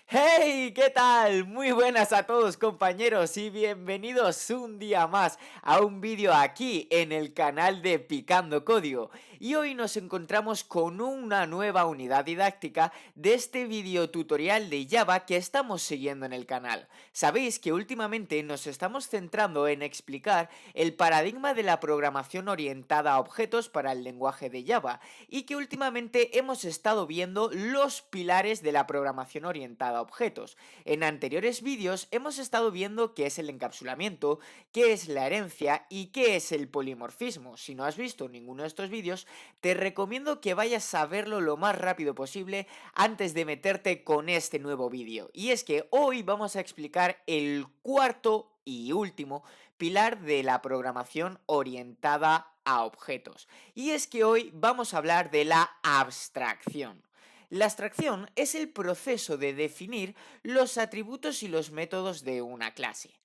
Hey, ¿qué tal? Muy buenas a todos compañeros y bienvenidos un día más a un vídeo aquí en el canal de Picando Código. Y hoy nos encontramos con una nueva unidad didáctica de este vídeo tutorial de Java que estamos siguiendo en el canal. Sabéis que últimamente nos estamos centrando en explicar el paradigma de la programación orientada a objetos para el lenguaje de Java y que últimamente hemos estado viendo los pilares de la programación orientada a objetos. En anteriores vídeos hemos estado viendo qué es el encapsulamiento, qué es la herencia y qué es el polimorfismo. Si no has visto ninguno de estos vídeos, te recomiendo que vayas a verlo lo más rápido posible antes de meterte con este nuevo vídeo. Y es que hoy vamos a explicar el cuarto y último pilar de la programación orientada a objetos. Y es que hoy vamos a hablar de la abstracción. La abstracción es el proceso de definir los atributos y los métodos de una clase.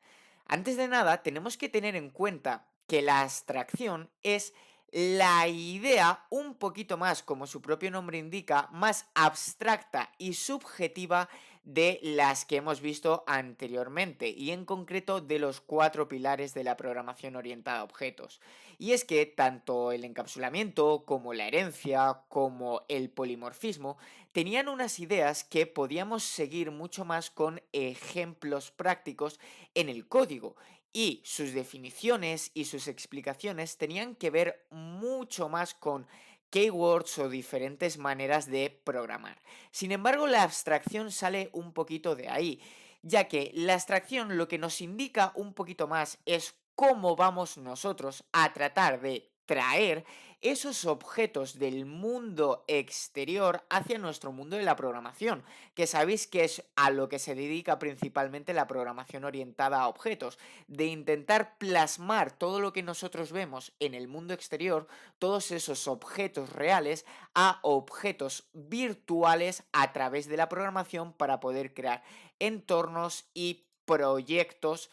Antes de nada, tenemos que tener en cuenta que la abstracción es la idea un poquito más, como su propio nombre indica, más abstracta y subjetiva de las que hemos visto anteriormente, y en concreto de los cuatro pilares de la programación orientada a objetos. Y es que tanto el encapsulamiento como la herencia como el polimorfismo tenían unas ideas que podíamos seguir mucho más con ejemplos prácticos en el código, y sus definiciones y sus explicaciones tenían que ver mucho más con keywords o diferentes maneras de programar. Sin embargo, la abstracción sale un poquito de ahí, ya que la abstracción lo que nos indica un poquito más es cómo vamos nosotros a tratar de traer esos objetos del mundo exterior hacia nuestro mundo de la programación, que sabéis que es a lo que se dedica principalmente la programación orientada a objetos, de intentar plasmar todo lo que nosotros vemos en el mundo exterior, todos esos objetos reales, a objetos virtuales a través de la programación para poder crear entornos y proyectos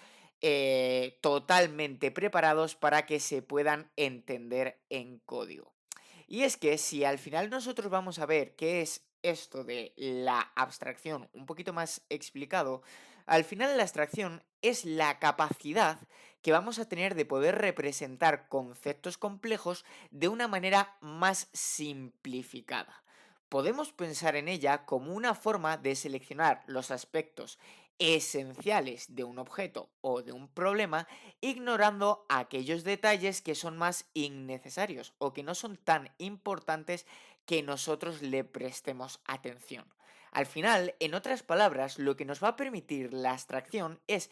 totalmente preparados para que se puedan entender en código. Y es que si al final nosotros vamos a ver qué es esto de la abstracción un poquito más explicado, al final la abstracción es la capacidad que vamos a tener de poder representar conceptos complejos de una manera más simplificada. Podemos pensar en ella como una forma de seleccionar los aspectos esenciales de un objeto o de un problema, ignorando aquellos detalles que son más innecesarios o que no son tan importantes que nosotros le prestemos atención. Al final, en otras palabras, lo que nos va a permitir la abstracción es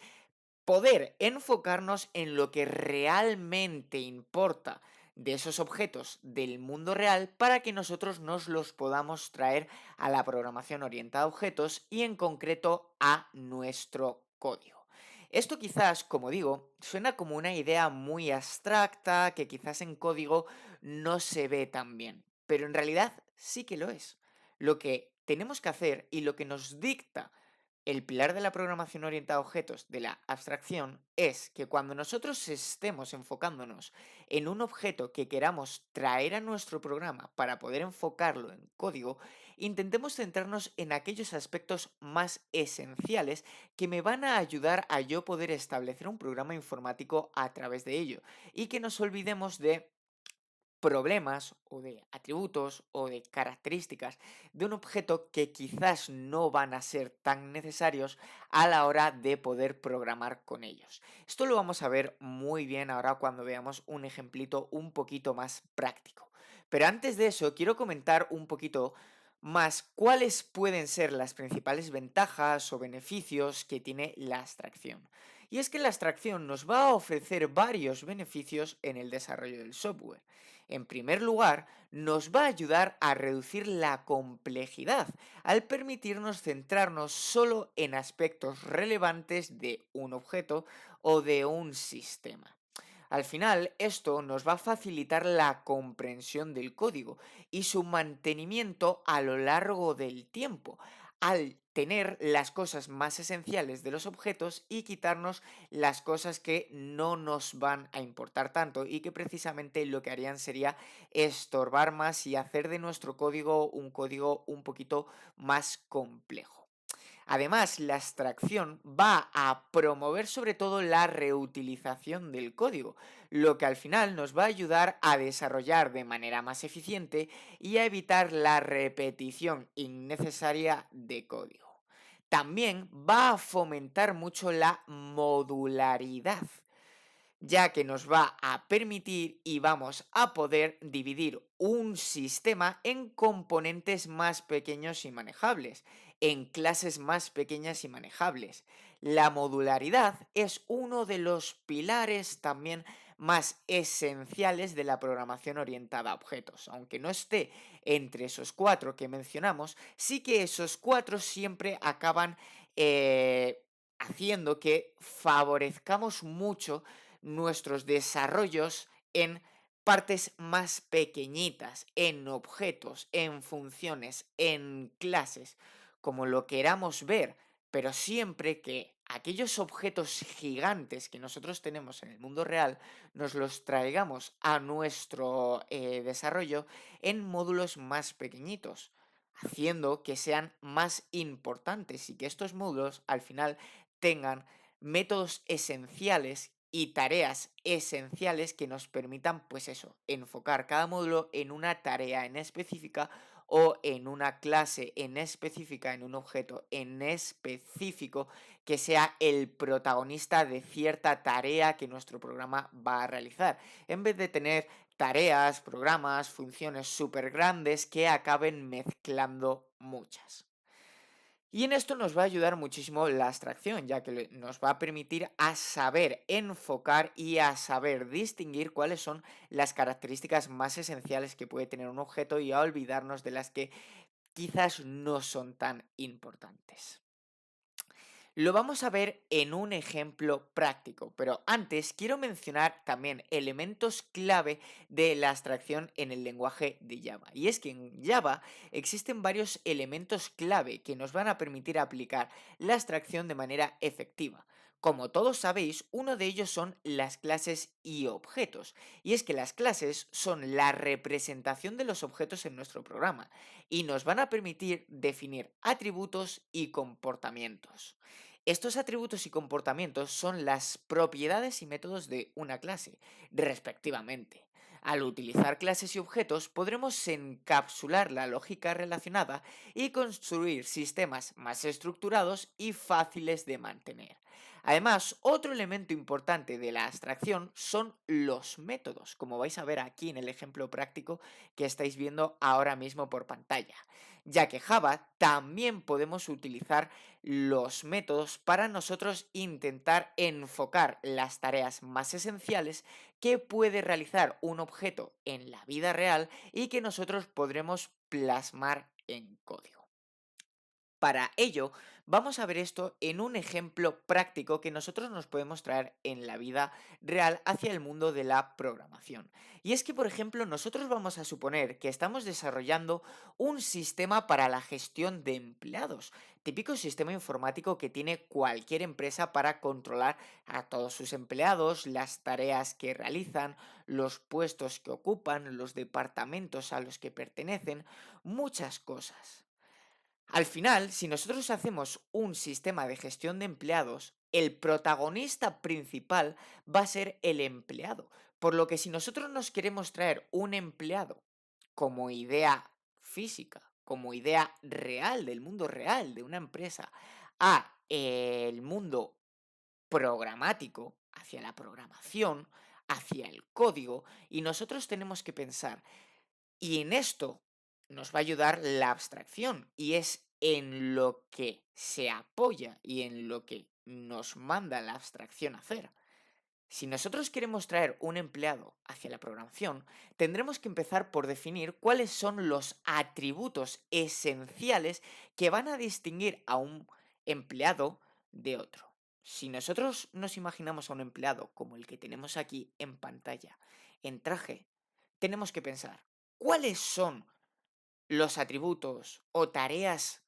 poder enfocarnos en lo que realmente importa de esos objetos del mundo real para que nosotros nos los podamos traer a la programación orientada a objetos y en concreto a nuestro código. Esto quizás, como digo, suena como una idea muy abstracta que quizás en código no se ve tan bien, pero en realidad sí que lo es. Lo que tenemos que hacer y lo que nos dicta el pilar de la programación orientada a objetos de la abstracción es que cuando nosotros estemos enfocándonos en un objeto que queramos traer a nuestro programa para poder enfocarlo en código, intentemos centrarnos en aquellos aspectos más esenciales que me van a ayudar a yo poder establecer un programa informático a través de ello, y que nos olvidemos de problemas o de atributos o de características de un objeto que quizás no van a ser tan necesarios a la hora de poder programar con ellos. Esto lo vamos a ver muy bien ahora cuando veamos un ejemplito un poquito más práctico. Pero antes de eso, quiero comentar un poquito más cuáles pueden ser las principales ventajas o beneficios que tiene la abstracción. Y es que la abstracción nos va a ofrecer varios beneficios en el desarrollo del software. En primer lugar, nos va a ayudar a reducir la complejidad, al permitirnos centrarnos solo en aspectos relevantes de un objeto o de un sistema. Al final, esto nos va a facilitar la comprensión del código y su mantenimiento a lo largo del tiempo, al tener las cosas más esenciales de los objetos y quitarnos las cosas que no nos van a importar tanto y que precisamente lo que harían sería estorbar más y hacer de nuestro código un poquito más complejo. Además, la abstracción va a promover sobre todo la reutilización del código, lo que al final nos va a ayudar a desarrollar de manera más eficiente y a evitar la repetición innecesaria de código. También va a fomentar mucho la modularidad, ya que nos va a permitir y vamos a poder dividir un sistema en componentes más pequeños y manejables, en clases más pequeñas y manejables. La modularidad es uno de los pilares también más esenciales de la programación orientada a objetos. Aunque no esté entre esos cuatro que mencionamos, sí que esos cuatro siempre acaban haciendo que favorezcamos mucho nuestros desarrollos en partes más pequeñitas, en objetos, en funciones, en clases, como lo queramos ver, pero siempre que aquellos objetos gigantes que nosotros tenemos en el mundo real nos los traigamos a nuestro desarrollo en módulos más pequeñitos, haciendo que sean más importantes y que estos módulos al final tengan métodos esenciales y tareas esenciales que nos permitan, pues eso, enfocar cada módulo en una tarea en específica o en una clase en específica, en un objeto en específico que sea el protagonista de cierta tarea que nuestro programa va a realizar, en vez de tener tareas, programas, funciones súper grandes que acaben mezclando muchas. Y en esto nos va a ayudar muchísimo la abstracción, ya que nos va a permitir a saber enfocar y a saber distinguir cuáles son las características más esenciales que puede tener un objeto y a olvidarnos de las que quizás no son tan importantes. Lo vamos a ver en un ejemplo práctico, pero antes quiero mencionar también elementos clave de la abstracción en el lenguaje de Java. Y es que en Java existen varios elementos clave que nos van a permitir aplicar la abstracción de manera efectiva. Como todos sabéis, uno de ellos son las clases y objetos. Y es que las clases son la representación de los objetos en nuestro programa y nos van a permitir definir atributos y comportamientos. Estos atributos y comportamientos son las propiedades y métodos de una clase, respectivamente. Al utilizar clases y objetos podremos encapsular la lógica relacionada y construir sistemas más estructurados y fáciles de mantener. Además, otro elemento importante de la abstracción son los métodos, como vais a ver aquí en el ejemplo práctico que estáis viendo ahora mismo por pantalla, ya que Java también podemos utilizar los métodos para nosotros intentar enfocar las tareas más esenciales que puede realizar un objeto en la vida real y que nosotros podremos plasmar en código. Para ello, vamos a ver esto en un ejemplo práctico que nosotros nos podemos traer en la vida real hacia el mundo de la programación. Y es que, por ejemplo, nosotros vamos a suponer que estamos desarrollando un sistema para la gestión de empleados, típico sistema informático que tiene cualquier empresa para controlar a todos sus empleados, las tareas que realizan, los puestos que ocupan, los departamentos a los que pertenecen, muchas cosas. Al final, si nosotros hacemos un sistema de gestión de empleados, el protagonista principal va a ser el empleado. Por lo que si nosotros nos queremos traer un empleado como idea física, como idea real del mundo real de una empresa, a el mundo programático, hacia la programación, hacia el código, y nosotros tenemos que pensar, y en esto nos va a ayudar la abstracción y es en lo que se apoya y en lo que nos manda la abstracción a hacer. Si nosotros queremos traer un empleado hacia la programación, tendremos que empezar por definir cuáles son los atributos esenciales que van a distinguir a un empleado de otro. Si nosotros nos imaginamos a un empleado como el que tenemos aquí en pantalla, en traje, tenemos que pensar, ¿cuáles son los atributos o tareas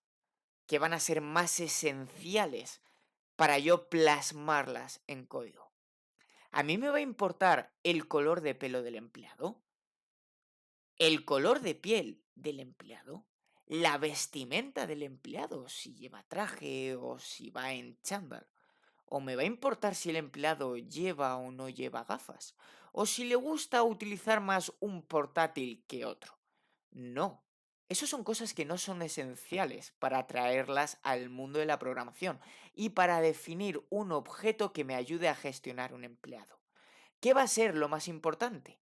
que van a ser más esenciales para yo plasmarlas en código? ¿A mí me va a importar el color de pelo del empleado? ¿El color de piel del empleado? la vestimenta del empleado, si lleva traje o si va en chándal. ¿O me va a importar si el empleado lleva o no lleva gafas? ¿O si le gusta utilizar más un portátil que otro? No. Esas son cosas que no son esenciales para traerlas al mundo de la programación y para definir un objeto que me ayude a gestionar un empleado. ¿Qué va a ser lo más importante?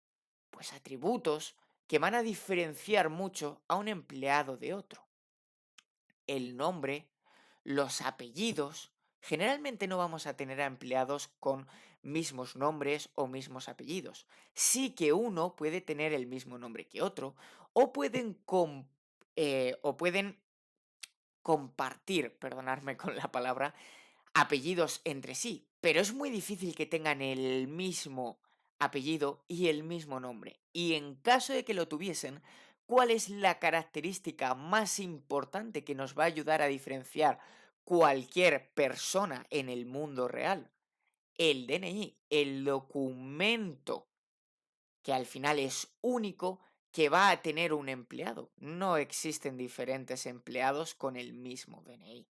Pues atributos que van a diferenciar mucho a un empleado de otro. El nombre, los apellidos. Generalmente no vamos a tener a empleados con mismos nombres o mismos apellidos. Sí que uno puede tener el mismo nombre que otro o pueden compartir, perdonadme con la palabra, apellidos entre sí, pero es muy difícil que tengan el mismo apellido y el mismo nombre. Y en caso de que lo tuviesen, ¿cuál es la característica más importante que nos va a ayudar a diferenciar cualquier persona en el mundo real? El DNI, el documento que al final es único que va a tener un empleado. No existen diferentes empleados con el mismo DNI.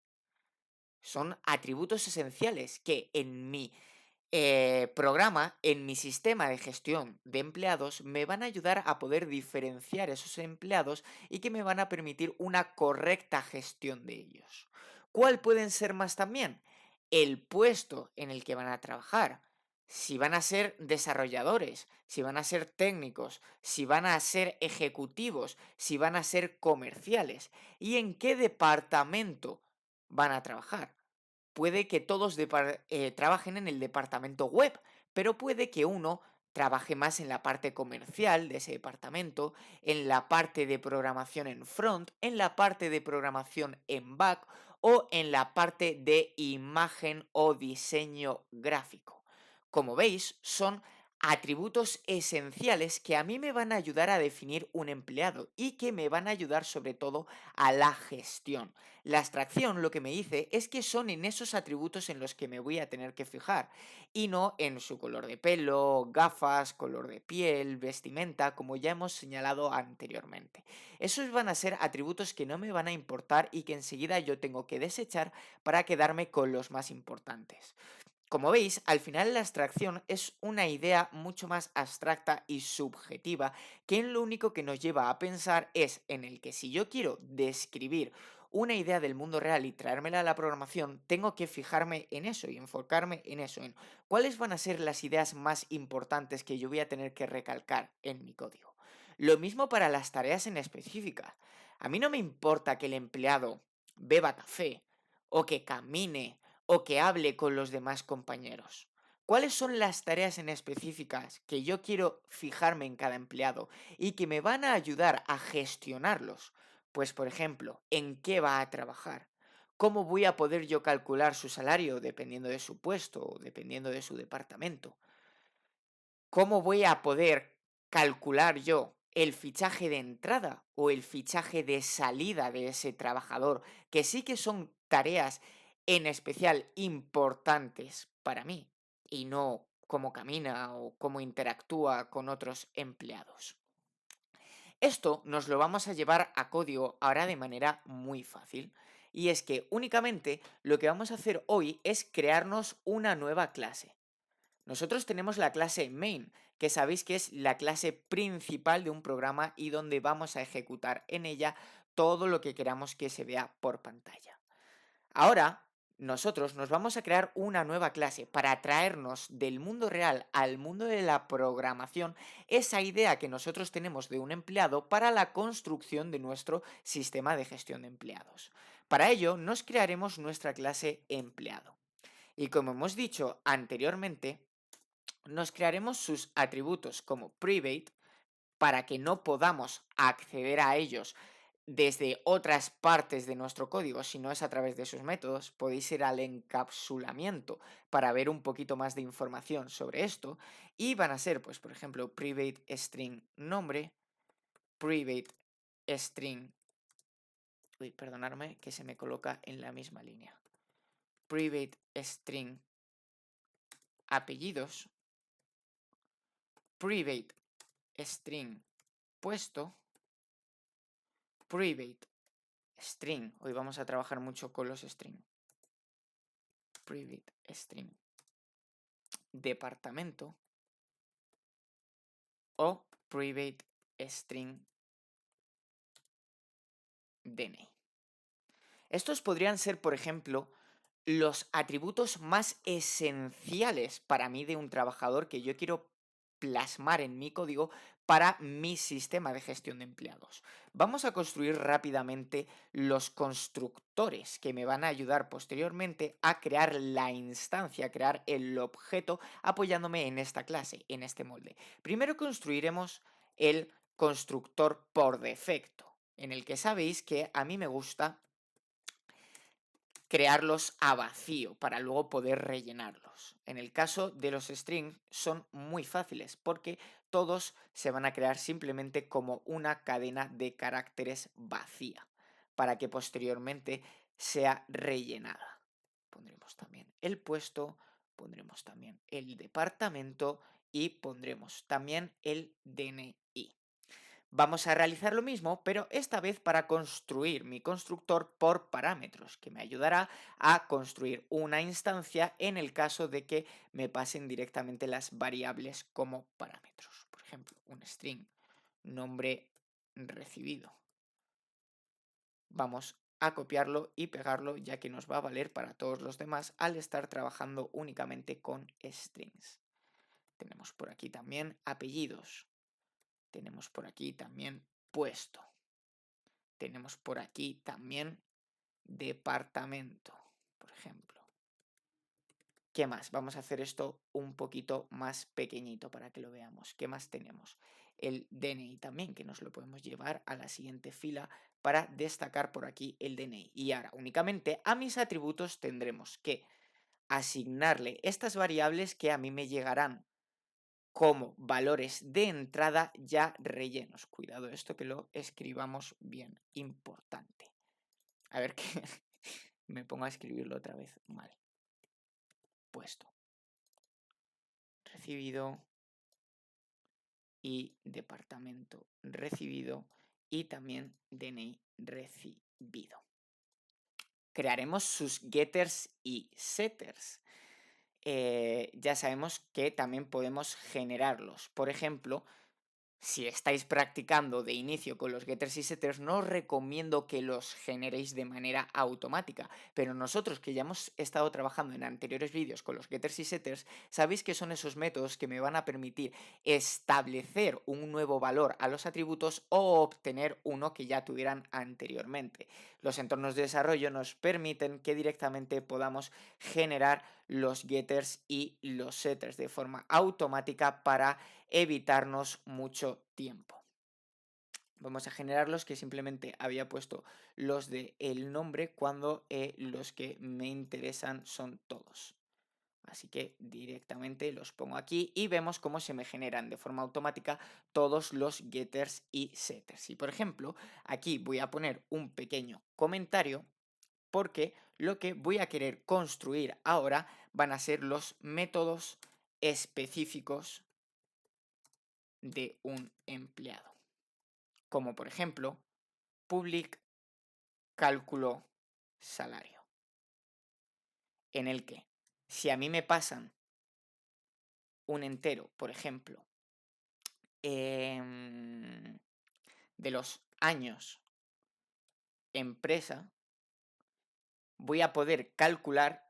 Son atributos esenciales que en mi programa, en mi sistema de gestión de empleados, me van a ayudar a poder diferenciar esos empleados y que me van a permitir una correcta gestión de ellos. ¿Cuál pueden ser más también? El puesto en el que van a trabajar. Si van a ser desarrolladores, si van a ser técnicos, si van a ser ejecutivos, si van a ser comerciales y en qué departamento van a trabajar. Puede que todos trabajen en el departamento web, pero puede que uno trabaje más en la parte comercial de ese departamento, en la parte de programación en front, en la parte de programación en back o en la parte de imagen o diseño gráfico. Como veis, son atributos esenciales que a mí me van a ayudar a definir un empleado y que me van a ayudar sobre todo a la gestión. La abstracción lo que me dice es que son en esos atributos en los que me voy a tener que fijar y no en su color de pelo, gafas, color de piel, vestimenta, como ya hemos señalado anteriormente. Esos van a ser atributos que no me van a importar y que enseguida yo tengo que desechar para quedarme con los más importantes. Como veis, al final la abstracción es una idea mucho más abstracta y subjetiva que en lo único que nos lleva a pensar es en el que si yo quiero describir una idea del mundo real y traérmela a la programación, tengo que fijarme en eso y enfocarme en eso, en cuáles van a ser las ideas más importantes que yo voy a tener que recalcar en mi código. Lo mismo para las tareas en específica. A mí no me importa que el empleado beba café o que camine o que hable con los demás compañeros. ¿Cuáles son las tareas en específicas que yo quiero fijarme en cada empleado y que me van a ayudar a gestionarlos? Pues, por ejemplo, ¿en qué va a trabajar? ¿Cómo voy a poder yo calcular su salario dependiendo de su puesto o dependiendo de su departamento? ¿Cómo voy a poder calcular yo el fichaje de entrada o el fichaje de salida de ese trabajador? Que sí que son tareas en especial importantes para mí y no cómo camina o cómo interactúa con otros empleados. Esto nos lo vamos a llevar a código ahora de manera muy fácil. Y es que únicamente lo que vamos a hacer hoy es crearnos una nueva clase. Nosotros tenemos la clase main, que sabéis que es la clase principal de un programa y donde vamos a ejecutar en ella todo lo que queramos que se vea por pantalla. Ahora, nosotros nos vamos a crear una nueva clase para traernos del mundo real al mundo de la programación esa idea que nosotros tenemos de un empleado para la construcción de nuestro sistema de gestión de empleados. Para ello, nos crearemos nuestra clase empleado. Y como hemos dicho anteriormente, nos crearemos sus atributos como private para que no podamos acceder a ellos desde otras partes de nuestro código, si no es a través de sus métodos. Podéis ir al encapsulamiento para ver un poquito más de información sobre esto. Y van a ser, pues, por ejemplo, private string nombre, private string... Uy, perdonadme que se me coloca en la misma línea. Private string apellidos, private string puesto, private string. Hoy vamos a trabajar mucho con los string. Private string. Departamento. O private string DNI. Estos podrían ser, por ejemplo, los atributos más esenciales para mí de un trabajador que yo quiero plasmar en mi código para mi sistema de gestión de empleados. Vamos a construir rápidamente los constructores que me van a ayudar posteriormente a crear la instancia, a crear el objeto apoyándome en esta clase, en este molde. Primero construiremos el constructor por defecto, en el que sabéis que a mí me gusta crearlos a vacío para luego poder rellenarlos. En el caso de los strings son muy fáciles porque todos se van a crear simplemente como una cadena de caracteres vacía para que posteriormente sea rellenada. Pondremos también el puesto, pondremos también el departamento y pondremos también el DNI. Vamos a realizar lo mismo, pero esta vez para construir mi constructor por parámetros, que me ayudará a construir una instancia en el caso de que me pasen directamente las variables como parámetros. Por ejemplo, un string, nombre recibido. Vamos a copiarlo y pegarlo ya que nos va a valer para todos los demás al estar trabajando únicamente con strings. Tenemos por aquí también apellidos. Tenemos por aquí también puesto. Tenemos por aquí también departamento, por ejemplo. ¿Qué más? Vamos a hacer esto un poquito más pequeñito para que lo veamos. ¿Qué más tenemos? El DNI también, que nos lo podemos llevar a la siguiente fila para destacar por aquí el DNI. Y ahora, únicamente a mis atributos tendremos que asignarle estas variables que a mí me llegarán como valores de entrada ya rellenos. Cuidado esto que lo escribamos bien, importante. A ver que me pongo a escribirlo otra vez mal. Puesto. Recibido y departamento recibido y también DNI recibido. Crearemos sus getters y setters. Ya sabemos que también podemos generarlos. Por ejemplo, si estáis practicando de inicio con los getters y setters, no os recomiendo que los generéis de manera automática, pero nosotros que ya hemos estado trabajando en anteriores vídeos con los getters y setters, sabéis que son esos métodos que me van a permitir establecer un nuevo valor a los atributos o obtener uno que ya tuvieran anteriormente. Los entornos de desarrollo nos permiten que directamente podamos generar los getters y los setters de forma automática para evitarnos mucho tiempo. Vamos a generarlos que simplemente había puesto los de el nombre cuando los que me interesan son todos. Así que directamente los pongo aquí y vemos cómo se me generan de forma automática todos los getters y setters. Y por ejemplo, aquí voy a poner un pequeño comentario porque lo que voy a querer construir ahora van a ser los métodos específicos de un empleado. Como por ejemplo, public cálculo salario. En el que, si a mí me pasan un entero, por ejemplo, de los años empresa, voy a poder calcular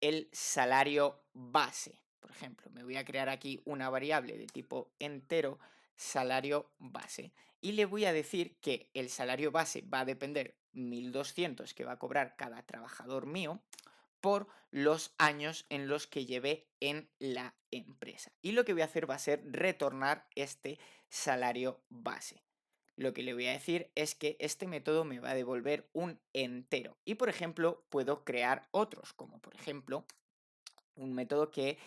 el salario base. Por ejemplo, me voy a crear aquí una variable de tipo entero, salario base. Y le voy a decir que el salario base va a depender 1.200 que va a cobrar cada trabajador mío por los años en los que llevé en la empresa. Y lo que voy a hacer va a ser retornar este salario base. Lo que le voy a decir es que este método me va a devolver un entero. Y por ejemplo, puedo crear otros, como por ejemplo, un método que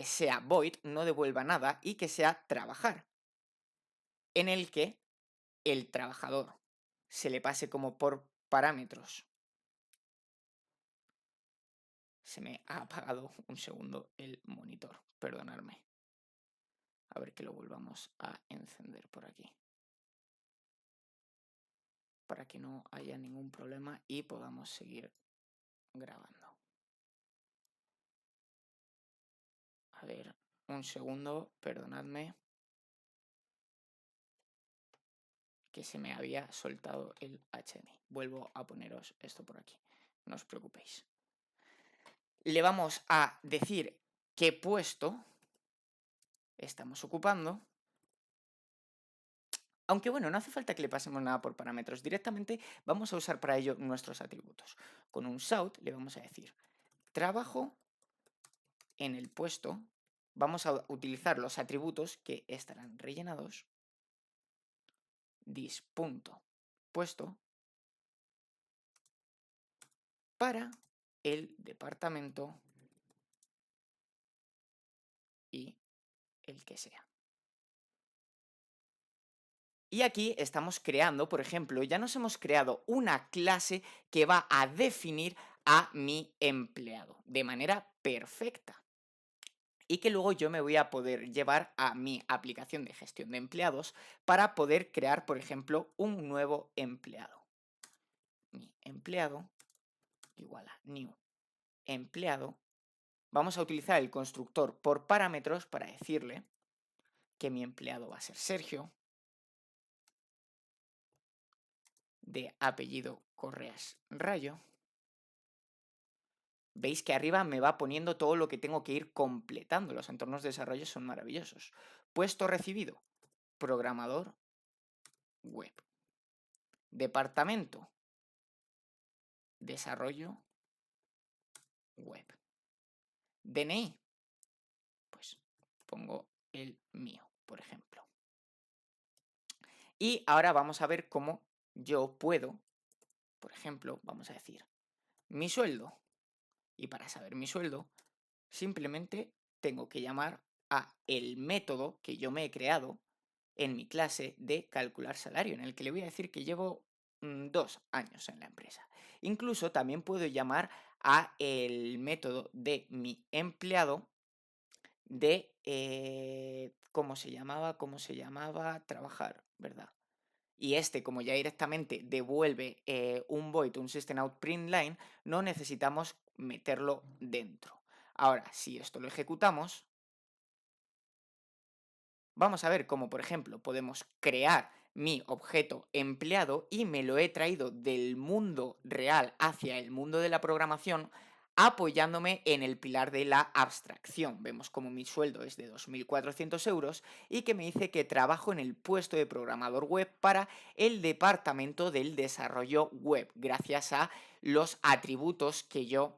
sea void, no devuelva nada, y que sea trabajar, en el que el trabajador se le pase como por parámetros. Se me ha apagado un segundo el monitor, perdonadme. A ver que lo volvamos a encender por aquí. para que no haya ningún problema y podamos seguir grabando. A ver, un segundo, perdonadme, que se me había soltado el HDMI. Vuelvo a poneros esto por aquí, no os preocupéis. Le vamos a decir qué puesto estamos ocupando. Aunque bueno, no hace falta que le pasemos nada por parámetros. Directamente vamos a usar para ello nuestros atributos. Con un shout le vamos a decir trabajo en el puesto. Vamos a utilizar los atributos que estarán rellenados. Dis.puesto para el departamento y el que sea. Y aquí estamos creando, por ejemplo, ya nos hemos creado una clase que va a definir a mi empleado de manera perfecta. Y que luego yo me voy a poder llevar a mi aplicación de gestión de empleados para poder crear, por ejemplo, un nuevo empleado. Mi empleado igual a new empleado. Vamos a utilizar el constructor por parámetros para decirle que mi empleado va a ser Sergio, de apellido Correas Rayo. Veis que arriba me va poniendo todo lo que tengo que ir completando. Los entornos de desarrollo son maravillosos. Puesto recibido, programador web. Departamento, desarrollo web. DNI, pues pongo el mío, por ejemplo. Y ahora vamos a ver cómo yo puedo, por ejemplo, vamos a decir mi sueldo. Y para saber mi sueldo, simplemente tengo que llamar a el método que yo me he creado en mi clase de calcular salario, en el que le voy a decir que llevo 2 años en la empresa. Incluso también puedo llamar a el método de mi empleado de, ¿cómo se llamaba? Trabajar, ¿verdad? Y este, como ya directamente devuelve un void, un system out print line, no necesitamos meterlo dentro. Ahora, si esto lo ejecutamos, vamos a ver cómo, por ejemplo, podemos crear mi objeto empleado y me lo he traído del mundo real hacia el mundo de la programación apoyándome en el pilar de la abstracción. Vemos como mi sueldo es de 2.400 euros y que me dice que trabajo en el puesto de programador web para el departamento del desarrollo web, gracias a los atributos que yo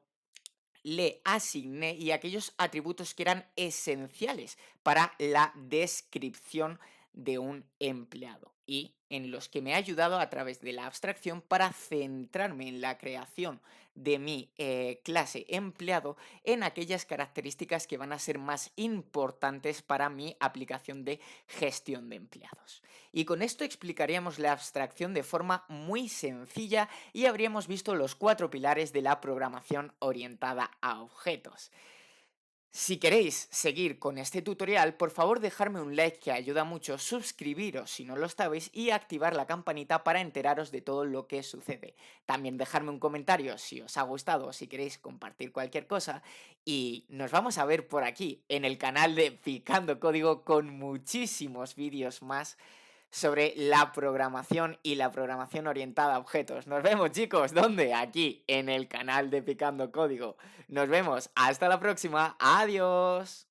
le asigné y aquellos atributos que eran esenciales para la descripción de un empleado y en los que me ha ayudado a través de la abstracción para centrarme en la creación de mi clase empleado en aquellas características que van a ser más importantes para mi aplicación de gestión de empleados. Y con esto explicaríamos la abstracción de forma muy sencilla y habríamos visto los 4 pilares de la programación orientada a objetos. Si queréis seguir con este tutorial, por favor dejadme un like que ayuda mucho, suscribiros si no lo estabais y activar la campanita para enteraros de todo lo que sucede. También dejadme un comentario si os ha gustado o si queréis compartir cualquier cosa y nos vamos a ver por aquí en el canal de Picando Código con muchísimos vídeos más sobre la programación y la programación orientada a objetos. Nos vemos, chicos. ¿Dónde? Aquí, en el canal de Picando Código. Nos vemos. Hasta la próxima. Adiós.